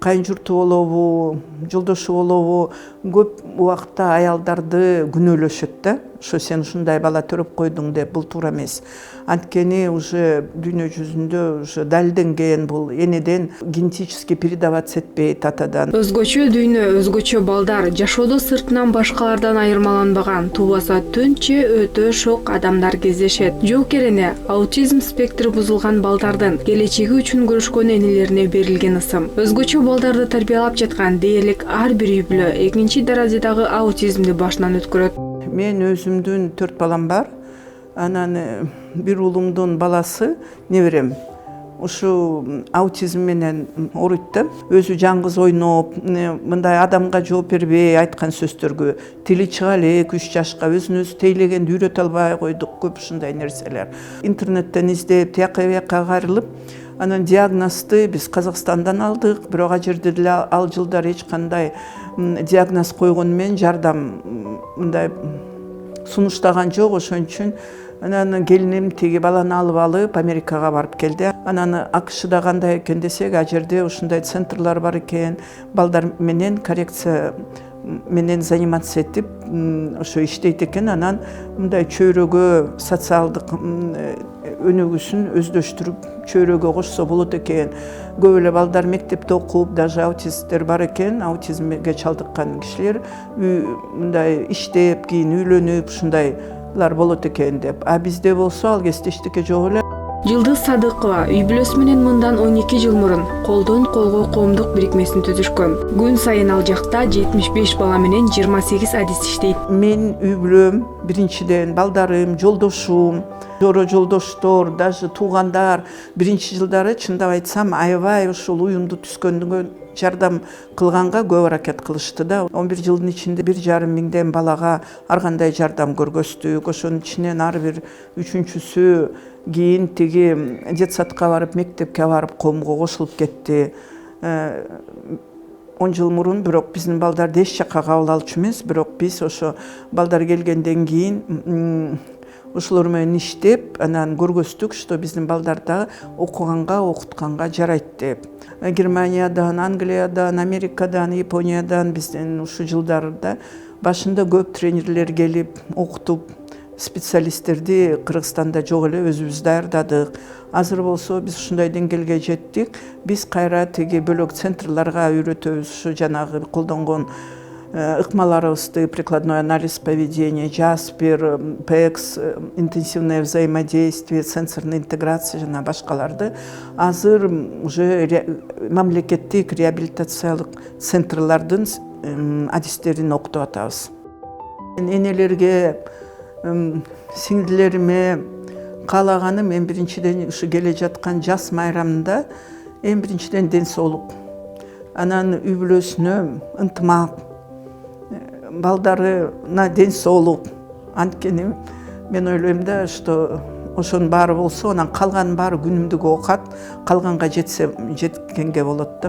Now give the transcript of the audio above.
кайын журту болобу, жолдошу болобу, көп убакта аялдарды күнөөлөшөт да. Ошо сен ушундай бала төрөп койдуң деп, бул туура эмес. Анткени уже дүйнө жүзүндө уже далилденген, бул энеден генетически передаваться этпейт атадан. Өзгөчө дүйнө, өзгөчө балдар жашоодо сыртынан башкалардан айырмаланбаган, туубаса түнчө өтө шок адамдар кездешет. Жоокерене аутизм спектри бузулган балдардын келечеги үчүн көрүшкөн энелерине берилген ысым. Өзгөчө балдарды тарбиялап жаткан дээрлик ар бир үй бүлө экинчи даражадагы аутизмди башынан өткөрөт. Мен өзүмдүн 4 балам бар. Анан бир уулумдун баласы неберем. Ушу аутизм менен ооруйт да. Өзү жаңгыз ойноп, мындай адамга жооп бербей айткан сөздөргө тили чыга элек 3 жашка өзүн өзү тейлегенди үйрөтө албай койдук, көп ушундай нерселер. Интернеттен издеп, тияка бияка кайрылып, анан диагнозду биз Казакстандан алдык, бирок ал жерде деле ал жылдар эч кандай диагноз койгону менен жардам мындай сунуштаган жок. Ошон үчүн анан келиним тиги баланы алып Америкага барып келди. Анан АКШда кандай экен десек, ал жерде ушундай центрлар бар экен, балдар менен коррекция менен заниматься этип ошо иштейт экен. Анан мындай чөйрөгө социалдык өнүгүүсүн өздөштүрүп чөйрөгө кошсо болот экен. Көп эле балдар мектепте окуп, даже аутисттер бар экен, аутизмге чалдыккан кишилер мындай иштеп, кийин үйлөнүп ушундайлар болот экен деп. А бизде болсо ал кезде эчтеке жок эле. Жылдыз Садыкова үй бүлөсү менен мындан 12 жыл мурун колдон колго коомдук бирикмесин түзүшкөн. Күн сайын ал жакта 75 бала менен 28 адис иштейт. Мен үй бүлөм, биринчиден балдарым, жолдошум, жоро жолдоштор, даже туугандар биринчи жылдары чындап айтсам аябай ушул уюмду түзгөнгө жардам кылганга көп аракет кылышты да. 11 жылдын ичинде 1,5 миңден балага ар кандай жардам көргөздүк. Ошонун ичинен ар бир үчүнчүсү кийин тиги детсадка барып, мектепке барып коомго кошулуп кетти. 10 жыл мурун бирок биздин балдарды эч жакка кабыл алчу эмес, бирок биз ошо балдар келгенден кийин ошолор менен иштеп, анан көргөздүк, что биздин балдар да окуганга, окутканга жарайт деп. Германиядан, Англиядан, Америкадан, Япониядан биздин ушу жылдарда башында көп тренерлер келип, окутуп, специалисттерди Кыргызстанда жок эле, өзүбүз даярдадык. Азыр болсо биз ушундай деңгээлге жеттик. Биз кайра тиги бөлөк центрларга үйрөтөбүз, ушу жанагы колдонгон ыкмаларыбызды, прикладной анализ поведения, Джаспер, ПЭКС, интенсивное взаимодействие, сенсорная интеграция жана башкаларды азыр уже мамлекеттик реабилитациялык центрлардын адистерин окутуп атабыз. Энелерге, сиңдилериме каалаганым эң биринчиден ушу келе жаткан жас майрамында эң биринчиден ден соолук. Анан үй бүлөсүнө ынтымак, балдарына ден соолук. Анткени мен ойлойм да, что ошонун баары болсо, анан калганын баары күнүмдүк окат, калганга жеткенге болот да.